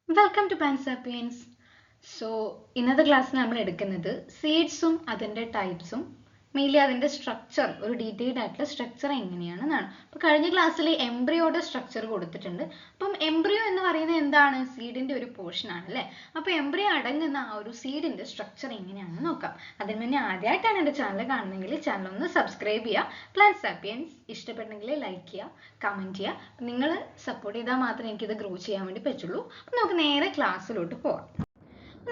Welcome to പാൻസാപ്പിയൻസ്. So ഇന്നത്തെ ക്ലാസ്സിൽ നമ്മൾ എടുക്കുന്നത് സീഡ്സും അതിൻ്റെ ടൈപ്സും മെയിൻലി അതിൻ്റെ സ്ട്രക്ചർ, ഒരു ഡീറ്റെയിൽഡ് ആയിട്ടുള്ള സ്ട്രക്ചർ എങ്ങനെയാണെന്നാണ്. അപ്പോൾ കഴിഞ്ഞ ക്ലാസ്സിൽ എംബ്രിയോയുടെ സ്ട്രക്ചർ കൊടുത്തിട്ടുണ്ട്. അപ്പം എംബ്രിയോ എന്ന് പറയുന്നത് എന്താണ്? സീഡിൻ്റെ ഒരു പോർഷൻ ആണ് അല്ലേ? അപ്പോൾ എംബ്രിയോ അടങ്ങുന്ന ആ ഒരു സീഡിൻ്റെ സ്ട്രക്ചർ എങ്ങനെയാണെന്ന് നോക്കാം. അതിന് മുന്നേ ആദ്യമായിട്ടാണ് എൻ്റെ ചാനൽ കാണുന്നതെങ്കിൽ ചാനൽ ഒന്ന് സബ്സ്ക്രൈബ് ചെയ്യുക. പ്ലാൻസാപ്പിയൻസ് ഇഷ്ടപ്പെട്ടെങ്കിൽ ലൈക്ക് ചെയ്യുക, കമൻറ്റ് ചെയ്യുക. നിങ്ങൾ സപ്പോർട്ട് ചെയ്താൽ മാത്രമേ എനിക്കിത് ഗ്രോ ചെയ്യാൻ വേണ്ടി പറ്റുള്ളൂ. അപ്പം നമുക്ക് നേരെ ക്ലാസ്സിലോട്ട് പോകാം.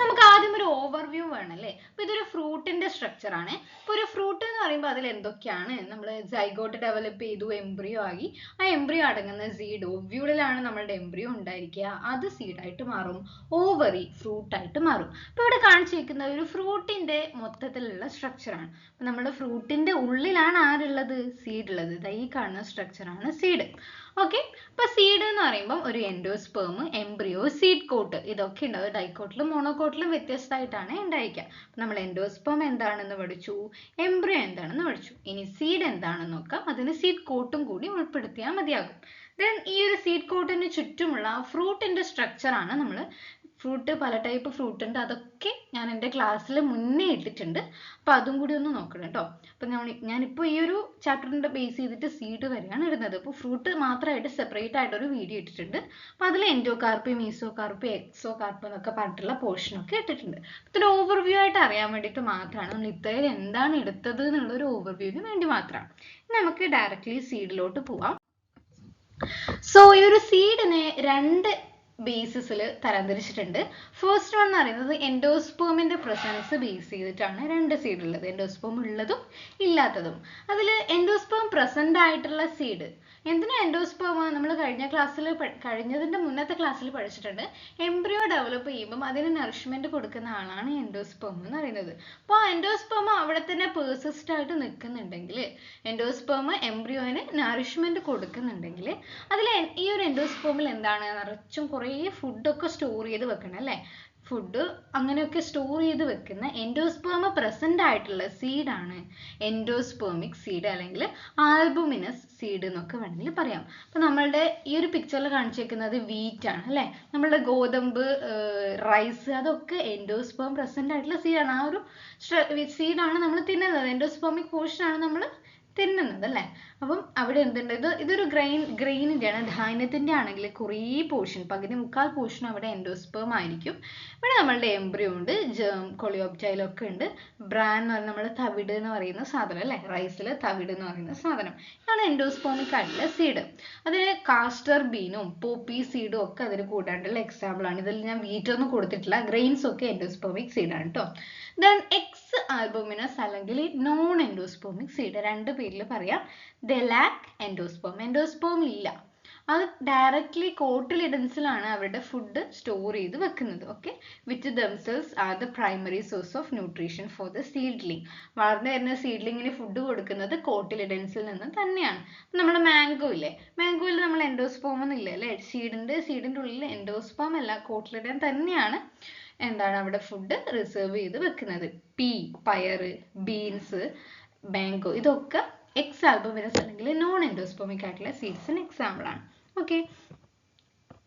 നമുക്ക് ആദ്യം ഒരു ഓവർവ്യൂ വേണം അല്ലേ? അപ്പൊ ഇതൊരു ഫ്രൂട്ടിന്റെ സ്ട്രക്ചർ ആണ്. അപ്പൊ ഒരു ഫ്രൂട്ട് എന്ന് പറയുമ്പോൾ അതിൽ എന്തൊക്കെയാണ്? നമ്മൾ സൈഗോട്ട് ഡെവലപ്പ് ചെയ്തു, എംബ്രിയോ ആയി. ആ എംബ്രിയോ അടങ്ങുന്ന സീഡ്, ഓവ്യൂളിലാണ് നമ്മളുടെ എംബ്രിയോ ഉണ്ടായിരിക്കുക. അത് സീഡായിട്ട് മാറും, ഓവറി ഫ്രൂട്ട് ആയിട്ട് മാറും. അപ്പൊ ഇവിടെ കാണിച്ചിരിക്കുന്ന ഒരു ഫ്രൂട്ടിന്റെ മൊത്തത്തിലുള്ള സ്ട്രക്ചർ ആണ്. അപ്പൊ നമ്മുടെ ഫ്രൂട്ടിന്റെ ഉള്ളിലാണ് ആരുള്ളത്? സീഡ് ഉള്ളത്. ഈ കാണുന്ന സ്ട്രക്ചർ ആണ് സീഡ്. ഓക്കെ, അപ്പൊ സീഡ് എന്ന് പറയുമ്പോൾ ഒരു എൻഡോസ്പേം, എംബ്രിയോ, സീഡ് കോട്ട് ഇതൊക്കെ ഉണ്ടാവും. ഡൈക്കോട്ടിലും മോണോകോട്ടിലും വ്യത്യസ്തമായിട്ടാണ് ഉണ്ടായിരിക്കുക. നമ്മൾ എൻഡോസ്പേം എന്താണെന്ന് പഠിച്ചു, എംബ്രിയോ എന്താണെന്ന് പഠിച്ചു. ഇനി സീഡ് എന്താണെന്ന് നോക്കാം. അതിന് സീഡ് കോട്ടും കൂടി ഉൾപ്പെടുത്തിയാൽ മതിയാകും. ദെൻ ഈ ഒരു സീഡ് കോട്ടിന് ചുറ്റുമുള്ള ഫ്രൂട്ടിന്റെ സ്ട്രക്ചർ ആണ് നമ്മൾ. ഫ്രൂട്ട് പല ടൈപ്പ് ഫ്രൂട്ട് ഉണ്ട്, അതൊക്കെ ഞാൻ എൻ്റെ ക്ലാസ്സിൽ മുന്നേ ഇട്ടിട്ടുണ്ട്. അപ്പോൾ അതും കൂടി ഒന്ന് നോക്കണം കേട്ടോ. അപ്പോൾ ഞാനിപ്പോൾ ഈ ഒരു ചാപ്റ്ററിൻ്റെ ബേസ് ചെയ്തിട്ട് സീഡ് വരെയാണ് ഇടുന്നത്. അപ്പോൾ ഫ്രൂട്ട് മാത്രമായിട്ട് സെപ്പറേറ്റ് ആയിട്ടൊരു വീഡിയോ ഇട്ടിട്ടുണ്ട്. അപ്പോൾ അതിൽ എൻഡോകാർപ്പ്, മീസോകാർപ്പ്, എക്സോകാർപ്പ് എന്നൊക്കെ പറഞ്ഞിട്ടുള്ള പോർഷനൊക്കെ ഇട്ടിട്ടുണ്ട്. ഇതൊരു ഓവർവ്യൂ ആയിട്ട് അറിയാൻ വേണ്ടിയിട്ട് മാത്രമാണ്. നമ്മൾ ഇത്രയും എന്താണ് എടുത്തത് എന്നുള്ളൊരു ഓവർവ്യൂവിന് വേണ്ടി മാത്രമാണ്. നമുക്ക് ഡയറക്റ്റ്ലി സീഡിലോട്ട് പോവാം. സോ ഈ ഒരു സീഡിനെ രണ്ട് ബേസിസിൽ തരംതിരിച്ചിട്ടുണ്ട്. ഫസ്റ്റ് വൺ എന്ന് പറയുന്നത് എൻഡോസ്പേമിന്റെ പ്രസൻസ് ബേസ് ചെയ്തിട്ടാണ് രണ്ട് സീഡ് ഉള്ളത്. എൻഡോസ്പേം ഉള്ളതും ഇല്ലാത്തതും. അതിൽ എൻഡോസ്പേം പ്രസന്റ് ആയിട്ടുള്ള സീഡ്. എന്തിനാ എൻഡോസ്പേം? നമ്മൾ കഴിഞ്ഞതിന്റെ മുന്നത്തെ ക്ലാസ്സിൽ പഠിച്ചിട്ടുണ്ട്. എംബ്രിയോ ഡെവലപ്പ് ചെയ്യുമ്പോൾ അതിന് നറിഷ്മെന്റ് കൊടുക്കുന്ന ആളാണ് എൻഡോസ്പേം എന്ന് പറയുന്നത്. അപ്പോൾ ആ എൻഡോസ്പേം അവിടെ തന്നെ പേഴ്സിസ്റ്റ് ആയിട്ട് നിൽക്കുന്നുണ്ടെങ്കിൽ, എൻഡോസ്പേം എംബ്രിയോന് നറിഷ്മെന്റ് കൊടുക്കുന്നുണ്ടെങ്കിൽ, അതിൽ ഈ ഒരു എൻഡോസ്പേമിൽ എന്താണ്? നിറച്ചും കുറേ ഫുഡൊക്കെ സ്റ്റോർ ചെയ്ത് വെക്കണം അല്ലേ? ഫുഡ് അങ്ങനെയൊക്കെ സ്റ്റോർ ചെയ്ത് വെക്കുന്ന എൻഡോസ്പേം പ്രസന്റ് ആയിട്ടുള്ള സീഡാണ് എൻഡോസ്പേമിക് സീഡ്, അല്ലെങ്കിൽ ആൽബുമിനസ് സീഡ് എന്നൊക്കെ വേണമെങ്കിൽ പറയാം. അപ്പൊ നമ്മളുടെ ഈ ഒരു പിക്ചറിൽ കാണിച്ചിരിക്കുന്നത് വീറ്റ് ആണ് അല്ലെ? നമ്മളുടെ ഗോതമ്പ്, റൈസ്, അതൊക്കെ എൻഡോസ്പേം പ്രസന്റ് ആയിട്ടുള്ള സീഡാണ്. ആ ഒരു സീഡാണ് നമ്മൾ തിന്നുന്നത്. എൻഡോസ്പേമിക് പോർഷൻ ആണ് നമ്മൾ തിന്നുന്നത് അല്ലേ? അപ്പം അവിടെ എന്തുണ്ട്? ഇതൊരു ഗ്രെയിനിന്റെ ആണ്, ധാന്യത്തിന്റെ ആണെങ്കിൽ കുറേ പോർഷൻ, പകുതി മുക്കാൽ പോർഷൻ അവിടെ എൻഡോസ്പേം ആയിരിക്കും. ഇവിടെ നമ്മളുടെ എംബ്രിയോ ഉണ്ട്, ജേം, കൊളിയോപ്റ്റൈൽ ഒക്കെ ഉണ്ട്. ബ്രാൻ എന്ന് പറയുന്നത് നമ്മൾ തവിട് എന്ന് പറയുന്ന സാധനം അല്ലേ? റൈസിൽ തവിട് എന്ന് പറയുന്ന സാധനം. ഇതാണ് എൻഡോസ്പേമിക് ആയിട്ടുള്ള സീഡ്. അതിന് കാസ്റ്റർ ബീനും പോപ്പി സീഡും ഒക്കെ അതിന് കൂടാണ്ടുള്ള എക്സാമ്പിൾ ആണ്. ഇതിൽ ഞാൻ വീറ്റ് ഒന്നും കൊടുത്തിട്ടില്ല. ഗ്രെയിൻസ് ഒക്കെ എൻഡോസ്പേമിക് സീഡ് ആണ് കേട്ടോ. ദെൻ എക്സ് ആൽബുമിനസ് അല്ലെങ്കിൽ നോൺ എൻഡോസ്പേമിക് സീഡ്, രണ്ട് പേരിൽ പറയാം. ദേ ലാക്ക് എൻഡോസ്പേം. എൻഡോസ്പേം ഇല്ല. അത് ഡയറക്ട്ലി കോട്ടിലിഡൻസിലാണ് അവരുടെ ഫുഡ് സ്റ്റോർ ചെയ്ത് വെക്കുന്നത്. Okay, which themselves are the primary source of nutrition four the seedling. വളർന്നു വരുന്ന സീഡ്ലിങ്ങിന് ഫുഡ് കൊടുക്കുന്നത് കോട്ടിലിഡൻസിൽ നിന്ന് തന്നെയാണ്. നമ്മുടെ മാംഗോ ഇല്ലേ? മാംഗോയിൽ നമ്മൾ എൻഡോസ്പേം ഒന്നും ഇല്ല അല്ലേ? സീഡിന്റെ ഉള്ളിൽ എൻഡോസ്പേം അല്ല, കോട്ടിലിഡൻ തന്നെയാണ് എന്താണ് അവിടെ ഫുഡ് റിസർവ് ചെയ്ത് വെക്കുന്നത്. പയറ്, ബീൻസ്, മാംഗോ ഇതൊക്കെ എക്സ് ആൽബുമിനസ് അല്ലെങ്കിൽ നോൺ എൻഡോസ്പേമിക് ആയിട്ടുള്ള സീഡ്സിന് എക്സാമ്പിൾ ആണ്. ഓക്കെ,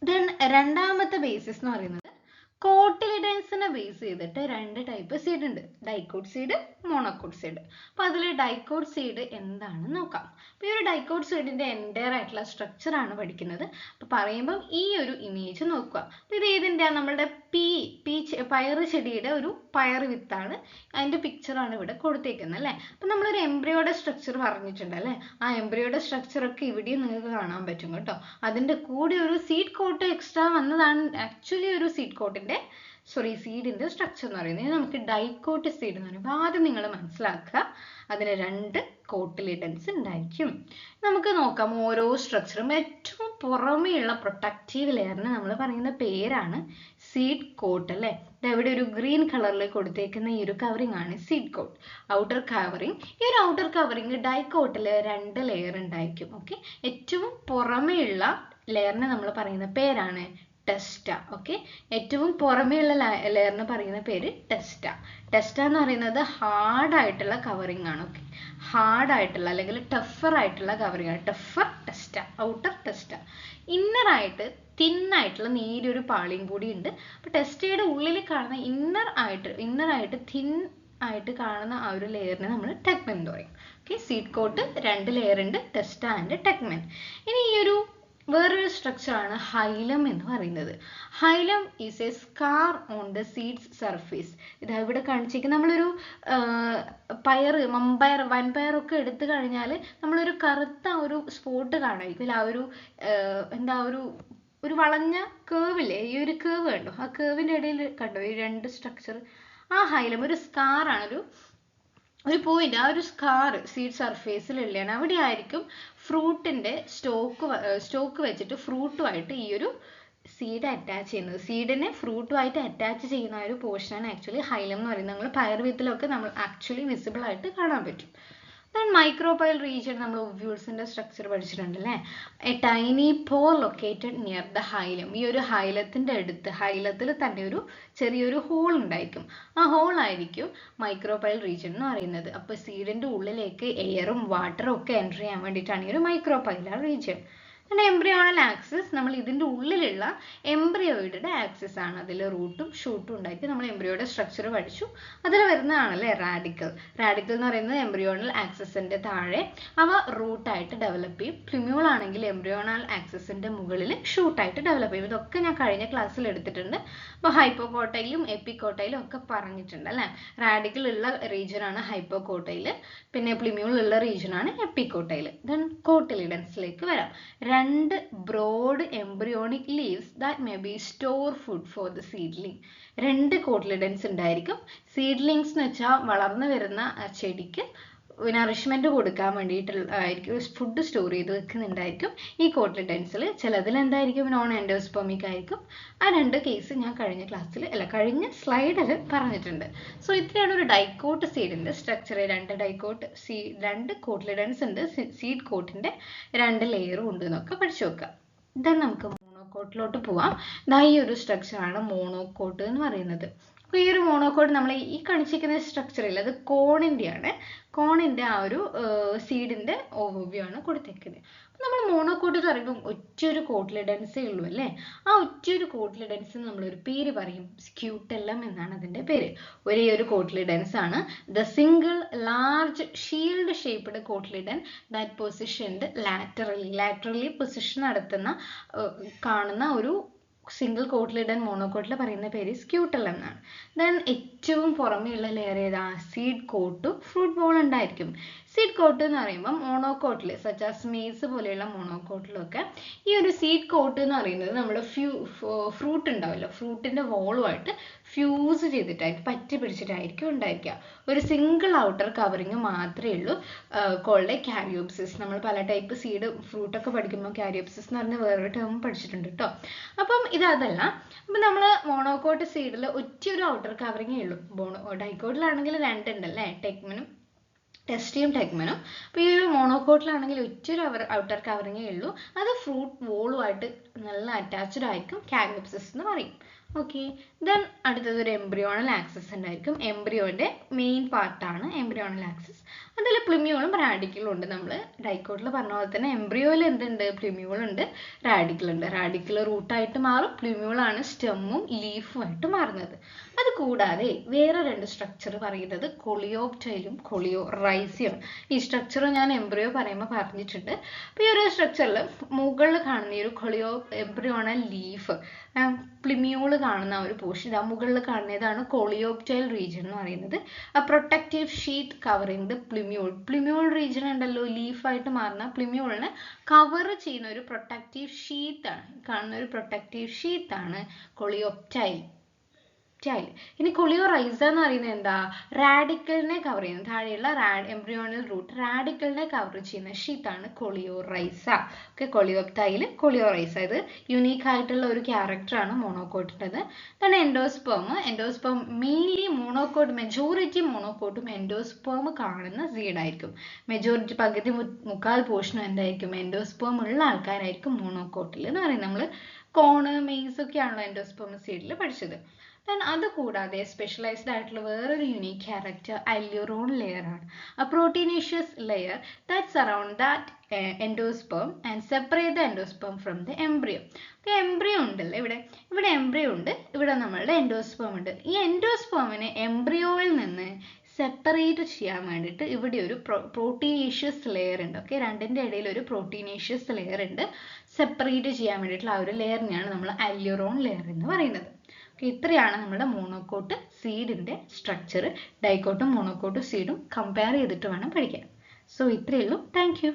ദെൻ രണ്ടാമത്തെ ബേസിസ് എന്ന് പറയുന്നത് കോട്ടിലിഡൻസിനെ ബേസ് ചെയ്തിട്ട് രണ്ട് ടൈപ്പ് സീഡ് ഉണ്ട്. Dicot seed, monocot seed. അപ്പൊ അതിൽ ഡൈക്കോട്ട് സീഡ് എന്താണെന്ന് നോക്കാം. അപ്പൊ ഈ ഒരു ഡൈക്കോട്ട് സീഡിന്റെ എൻറ്റയർ ആയിട്ടുള്ള സ്ട്രക്ചർ ആണ് പഠിക്കുന്നത്. അപ്പൊ പറയുമ്പോൾ ഈ ഒരു ഇമേജ് നോക്കുക. അപ്പൊ ഇത് ഏതിൻ്റെ? നമ്മളുടെ പയറ് ചെടിയുടെ ഒരു പയറ് വിത്താണ്. അതിന്റെ പിക്ചറാണ് ഇവിടെ കൊടുത്തേക്കുന്നത് അല്ലേ? അപ്പൊ നമ്മളൊരു എംബ്രിയോയുടെ സ്ട്രക്ചർ പറഞ്ഞിട്ടുണ്ട് അല്ലേ? ആ എംബ്രിയോയുടെ സ്ട്രക്ചർ ഒക്കെ ഇവിടെയും നിങ്ങൾക്ക് കാണാൻ പറ്റും കേട്ടോ. അതിന്റെ കൂടെ ഒരു സീഡ് കോട്ട് എക്സ്ട്രാ വന്നതാണ് ആക്ച്വലി ഒരു സീഡിന്റെ സ്ട്രക്ചർ എന്ന് പറയുന്നത്. നമുക്ക് ഡൈക്കോട്ട് സീഡ് എന്ന് പറയുമ്പോൾ ആദ്യം നിങ്ങൾ മനസ്സിലാക്കുക, അതിന് രണ്ട് കോട്ടിലിഡൻസ് ഉണ്ടായിരിക്കും. നമുക്ക് നോക്കാം ഓരോ സ്ട്രക്ചറും. ഏറ്റവും പുറമെയുള്ള പ്രൊട്ടക്റ്റീവ് ലെയറിന് നമ്മൾ പറയുന്ന പേരാണ് സീഡ് കോട്ട് അല്ലേ? ഇവിടെ ഒരു ഗ്രീൻ കളറിൽ കൊടുത്തേക്കുന്ന ഈ ഒരു കവറിംഗ് ആണ് സീഡ് കോട്ട്, ഔട്ടർ കവറിംഗ്. ഈ ഒരു ഔട്ടർ കവറിംഗ് ഡൈക്കോട്ടിൽ രണ്ട് ലെയർ ഉണ്ടായിരിക്കും. ഓക്കെ, ഏറ്റവും പുറമെയുള്ള ലെയറിന് നമ്മൾ പറയുന്ന പേരാണ് ടെസ്റ്റ. ഓക്കെ, ഏറ്റവും പുറമെയുള്ള ലെയറിന് പറയുന്ന പേര് ടെസ്റ്റ. ടെസ്റ്റ എന്ന് പറയുന്നത് ഹാർഡ് ആയിട്ടുള്ള കവറിംഗ് ആണ്. ഓക്കെ, ഹാർഡ് ആയിട്ടുള്ള അല്ലെങ്കിൽ ടഫർ ആയിട്ടുള്ള കവറിംഗ് ആണ്. Tougher ടെസ്റ്റ, outer ടെസ്റ്റ. ഇന്നർ ആയിട്ട് തിൻ ആയിട്ടുള്ള നേരിയൊരു പാളിയും കൂടി ഉണ്ട്. അപ്പോൾ ടെസ്റ്റയുടെ ഉള്ളിൽ കാണുന്ന ഇന്നർ ആയിട്ട് തിൻ ആയിട്ട് കാണുന്ന ആ ഒരു ലെയറിനെ നമ്മൾ ടെഗ്മെൻ എന്ന് പറയും. ഓക്കെ, സീഡ് കോട്ട് 2 ലെയർ ഉണ്ട്, ടെസ്റ്റ ആൻഡ് ടെഗ്മെൻ. ഇനി ഈ ഒരു വേറൊരു സ്ട്രക്ചറാണ് ഹൈലം എന്ന് പറയുന്നത്. ഹൈലം is A scar on the seeds surface. ഇതാ ഇവിടെ കാണിച്ചിരിക്കുന്നത് നമ്മളൊരു വൻപയർ ഒക്കെ എടുത്തു കഴിഞ്ഞാൽ നമ്മളൊരു കറുത്ത ഒരു സ്പോട്ട് കാണായിരിക്കും. ആ ഒരു ഒരു വളഞ്ഞ കേവില്ലേ, ഈ ഒരു കേവ് കണ്ടോ, ആ കേവിൻ്റെ ഇടയിൽ കണ്ടോ ഈ 2 സ്ട്രക്ചർ. ആ ഹൈലം ഒരു സ്കാറാണ്, ഒരു പോയിന്റ്, ആ ഒരു സ്കാർ സീഡ് സർഫേസിലുള്ളതാണ്. അവിടെ ആയിരിക്കും ഫ്രൂട്ടിന്റെ സ്റ്റോക്ക് വെച്ചിട്ട് ഫ്രൂട്ടുമായിട്ട് ഈ ഒരു സീഡ് അറ്റാച്ച് ചെയ്യുന്നത്. സീഡിനെ ഫ്രൂട്ടുമായിട്ട് അറ്റാച്ച് ചെയ്യുന്ന ആ ഒരു പോർഷനാണ് ആക്ച്വലി ഹൈലം എന്ന് പറയുന്നത്. നമ്മൾ പയർവിത്തിലൊക്കെ നമ്മൾ ആക്ച്വലി വിസിബിൾ ആയിട്ട് കാണാൻ പറ്റും. മൈക്രോപൈൽ റീജിയൻ നമ്മൾ ഒവ്യൂൾസിന്റെ സ്ട്രക്ചർ പഠിച്ചിട്ടുണ്ട് അല്ലേ. A tiny pore located near the hilum. ഈ ഒരു ഹൈലത്തിന്റെ അടുത്ത്, ഹൈലത്തിൽ തന്നെ ഒരു ചെറിയൊരു ഹോൾ ഉണ്ടായിരിക്കും. ആ ഹോൾ ആയിരിക്കും മൈക്രോപൈൽ റീജിയൻ എന്ന് പറയുന്നത്. അപ്പോൾ സീഡിന്റെ ഉള്ളിലേക്ക് എയറും വാട്ടറും ഒക്കെ എൻ്റർ ചെയ്യാൻ വേണ്ടിയിട്ടാണ് ഈ ഒരു മൈക്രോപൈലർ റീജിയൻ. എംബ്രിയോണൽ ആക്സിസ് നമ്മൾ ഇതിൻ്റെ ഉള്ളിലുള്ള എംബ്രിയോയിഡുടെ ആക്സിസ് ആണ്. അതിൽ റൂട്ടും ഷൂട്ടും ഉണ്ടായിട്ട് നമ്മൾ എംബ്രിയോയുടെ സ്ട്രക്ചർ പഠിച്ചു. അതിൽ വരുന്നതാണല്ലേ റാഡിക്കൽ. റാഡിക്കൽ എന്ന് പറയുന്നത് എംബ്രിയോണൽ ആക്സിസിന്റെ താഴെ അവ റൂട്ടായിട്ട് ഡെവലപ്പ് ചെയ്യും. പ്ലിമ്യൂൾ ആണെങ്കിൽ എംബ്രിയോണൽ ആക്സിസിന്റെ മുകളിൽ ഷൂട്ടായിട്ട് ഡെവലപ്പ് ചെയ്യും. ഇതൊക്കെ ഞാൻ കഴിഞ്ഞ ക്ലാസ്സിൽ എടുത്തിട്ടുണ്ട്. അപ്പോൾ ഹൈപ്പോകോട്ടയിലും എപ്പിക്കോട്ടയിലും ഒക്കെ പറഞ്ഞിട്ടുണ്ട് അല്ലേ. റാഡിക്കൽ ഉള്ള റീജിയൻ ആണ് ഹൈപ്പോകോട്ടയിൽ, പിന്നെ പ്ലിമ്യൂൾ ഉള്ള റീജിയൻ ആണ് എപ്പിക്കോട്ടയിൽ. ദെൻ കോട്ടിലിഡൻസിലേക്ക് വരാം. 2 broad embryonic leaves that may be store food for the seedling. 2 cotyledons ഉണ്ടായിരിക്കും. സീഡ്ലിങ്സ് എന്ന് വെച്ചാൽ വളർന്നു വരുന്ന ചെടിക്ക് നറിഷ്മെന്റ് കൊടുക്കാൻ വേണ്ടിയിട്ടായിരിക്കും ഫുഡ് സ്റ്റോർ ചെയ്ത് വെക്കുന്നുണ്ടായിരിക്കും ഈ കോട്ടിലിഡൻസിൽ. ചിലതിൽ എന്തായിരിക്കും നോൺ എൻഡോസ്പെർമിക് ആയിരിക്കും. ആ 2 കേസ് ഞാൻ കഴിഞ്ഞ സ്ലൈഡിൽ പറഞ്ഞിട്ടുണ്ട്. സോ ഇത്രയാണ് ഒരു ഡൈക്കോട്ട് സീഡിന്റെ സ്ട്രക്ചർ. 2 കോട്ടിലിഡൻസ് ഉണ്ട്, സീഡ് കോട്ടിന്റെ 2 ലെയറും ഉണ്ട് എന്നൊക്കെ പഠിച്ചു വെക്കുക. ഇതാ നമുക്ക് മോണോകോട്ടിലോട്ട് പോവാം. ഈ ഒരു സ്ട്രക്ചറാണ് മോണോകോട്ട് എന്ന് പറയുന്നത്. അപ്പോൾ ഈ ഒരു മോണോകോട്ട് നമ്മൾ ഈ കാണിച്ചിരിക്കുന്ന സ്ട്രക്ചറിൽ അത് കോണിന്റെ ആ ഒരു സീഡിന്റെ ഓവർവ്യൂ ആണ് കൊടുത്തേക്കുന്നത്. അപ്പോൾ നമ്മൾ മോണോകോട്ട് എന്ന് പറയുമ്പോൾ ഒറ്റയൊരു കോട്ടിലിഡൻസേ ഉള്ളൂ അല്ലേ. ആ ഒറ്റയൊരു കോട്ടിലിഡൻസിന് നമ്മളൊരു പേര് പറയും, സ്ക്യൂട്ടെല്ലം എന്നാണ് അതിന്റെ പേര്. ഒരേ ഒരു കോട്ടിലിഡൻസ് ആണ്. The single large shield shaped cotyledon that positioned laterally position കാണുന്ന ഒരു സിംഗിൾ കോട്ടിലിഡൻ മോണോകോട്ടിൽ പറയുന്ന പേര് സ്ക്യൂട്ടെല്ലം എന്നാണ്. ദെൻ ഏറ്റവും പുറമെയുള്ള ലെയർ ഏതാ, സീഡ് കോട്ടും ഫ്രൂട്ട് ബോൾ ഉണ്ടായിരിക്കും. സീഡ് കോട്ട് എന്ന് പറയുമ്പോൾ മോണോകോട്ടിൽ സച്ച് ആസ് മെയ്സ് പോലെയുള്ള മോണോകോട്ടിലൊക്കെ ഈ ഒരു സീഡ് കോട്ട് എന്ന് പറയുന്നത് നമ്മുടെ ഫ്രൂട്ട് ഉണ്ടാവില്ല, ഫ്രൂട്ടിന്റെ വോളുമായിട്ട് ഫ്യൂസ് ചെയ്തിട്ടായിരിക്കും, പറ്റി പിടിച്ചിട്ടായിരിക്കും ഉണ്ടായിരിക്കുക. ഒരു സിംഗിൾ ഔട്ടർ കവറിങ് മാത്രമേ ഉള്ളൂ. Called caryopsis. നമ്മൾ പല ടൈപ്പ് സീഡ് ഫ്രൂട്ടൊക്കെ പഠിക്കുമ്പോൾ കാരിയോപ്സിസ് എന്ന് പറഞ്ഞ വേറൊരു ടേം പഠിച്ചിട്ടുണ്ട് കേട്ടോ. അപ്പം ഇതല്ല. അപ്പം നമ്മൾ മോണോകോട്ട് സീഡിൽ ഒറ്റയൊരു ഔട്ടർ കവറിങ്ങേ ഉള്ളൂ. ഡൈക്കോട്ടിലാണെങ്കിൽ 2 ഉണ്ടല്ലേ, ടെസ്റ്റിയും ടെഗ്മനും. അപ്പോൾ ഈ ഒരു മോണോകോട്ടിലാണെങ്കിൽ ഒറ്റൊരു ഔട്ടർ കവറിങ്ങേ ഉള്ളൂ. അത് ഫ്രൂട്ട് വോളുമായിട്ട് നല്ല അറ്റാച്ച്ഡ് ആയിരിക്കും, കാരിയോപ്സിസ് എന്ന് പറയും. ഓക്കെ, ദെൻ അടുത്തത് ഒരു എംബ്രിയോണൽ ആക്സിസ് ഉണ്ടായിരിക്കും. എംബ്രിയോന്റെ മെയിൻ പാർട്ടാണ് എംബ്രിയോണൽ ആക്സിസ്. അതിൽ പ്ലിമ്യൂളും റാഡിക്കലും ഉണ്ട്. നമ്മൾ ഡൈക്കോട്ടിൽ പറഞ്ഞ പോലെ തന്നെ എംബ്രിയോയിൽ എന്തുണ്ട്, പ്ലിമ്യൂൾ ഉണ്ട്, റാഡിക്കൽ ഉണ്ട്. റാഡിക്കൽ റൂട്ടായിട്ട് മാറും, പ്ലിമ്യൂളാണ് സ്റ്റെമ്മും ലീഫുമായിട്ട് മാറുന്നത്. അത് കൂടാതെ വേറെ 2 സ്ട്രക്ചർ പറയുന്നത് കൊളിയോപ്റ്റൈലും കൊളിയോറൈസിയും. ഈ സ്ട്രക്ചർ ഞാൻ എംബ്രിയോ പറയുമ്പോൾ പറഞ്ഞിട്ടുണ്ട്. അപ്പോൾ ഈ ഒരു സ്ട്രക്ചറിൽ മുകളിൽ കാണുന്ന ഈ ഒരു എംബ്രിയോണൽ ലീഫ്, പ്ലിമ്യൂള് കാണുന്ന ഒരു പോർഷൻ, ഇതാ മുകളിൽ കാണുന്നതാണ് കൊളിയോപ്റ്റൈൽ റീജിയൻ എന്ന് പറയുന്നത്. ആ protective sheet covering the plumule region ഉണ്ടല്ലോ, ലീഫായിട്ട് മാറുന്ന പ്ലിമ്യൂളിനെ കവർ ചെയ്യുന്ന ഒരു പ്രൊട്ടക്റ്റീവ് ഷീത്താണ്, കാണുന്ന ഒരു പ്രൊട്ടക്റ്റീവ് ഷീത്താണ് കൊളിയോപ്റ്റൈൽ. ഇനി കൊളിയോറൈസ എന്ന് പറയുന്നത് എന്താ, റാഡിക്കലിനെ കവർ ചെയ്യുന്നത്, താഴെയുള്ള എംബ്രിയോണൽ റൂട്ട് റാഡിക്കലിനെ കവർ ചെയ്യുന്ന ഷീത്താണ് കൊളിയോറൈസ. ഓക്കെ, കൊളിയോപ്റ്റൈൽ, കൊളിയോറൈസ ഇത് യുണീക്ക് ആയിട്ടുള്ള ഒരു ക്യാരക്ടറാണ് മോണോകോട്ടിൻ്റെത്. then എൻഡോസ്പേം മെയിൻലി മെജോറിറ്റി മോണോകോട്ടും എൻഡോസ്പേം കാണുന്ന സീഡായിരിക്കും. മെജോറിറ്റി പകുതി മുക്കാൽ പോർഷനും എന്തായിരിക്കും, എൻഡോസ്പേം ഉള്ള ആൾക്കാരായിരിക്കും മോണോകോട്ടിൽ എന്ന് പറയുന്നത്. നമ്മൾ കോണ് മെയ്സ് ഒക്കെയാണല്ലോ എൻഡോസ്പെർമസീഡിൽ പഠിച്ചത്. ദെൻ അത് കൂടാതെ സ്പെഷ്യലൈസ്ഡ് ആയിട്ടുള്ള വേറൊരു യുണീക് ക്യാരക്ടർ അല്യൂറോൺ ലെയർ ആണ്. A proteinaceous layer that surround that endosperm and separate the endosperm from the embryo. Embryo ഉണ്ടല്ലോ ഇവിടെ എംബ്രിയോ ഉണ്ട്, ഇവിടെ നമ്മളുടെ എൻഡോസ്പേം ഉണ്ട്. ഈ എൻഡോസ്പേമിനെ എംബ്രിയോയിൽ നിന്ന് സെപ്പറേറ്റ് ചെയ്യാൻ വേണ്ടിയിട്ട് ഇവിടെ ഒരു പ്രോട്ടീനേഷ്യസ് ലെയർ ഉണ്ട്. ഓക്കെ, രണ്ടിൻ്റെ ഇടയിൽ ഒരു പ്രോട്ടീനേഷ്യസ് ലെയർ ഉണ്ട്. സെപ്പറേറ്റ് ചെയ്യാൻ വേണ്ടിയിട്ടുള്ള ആ ഒരു ലെയറിനെയാണ് നമ്മൾ അല്യൂറോൺ ലെയർ എന്ന് പറയുന്നത്. ഓക്കെ, ഇത്രയാണ് നമ്മുടെ മോണോകോട്ട് സീഡിൻ്റെ സ്ട്രക്ചർ. ഡൈക്കോട്ടും മോണോകോട്ടും സീഡും കമ്പയർ ചെയ്തിട്ട് വേണം പഠിക്കാൻ. സോ ഇത്രയേ ഉള്ളൂ. Thank you.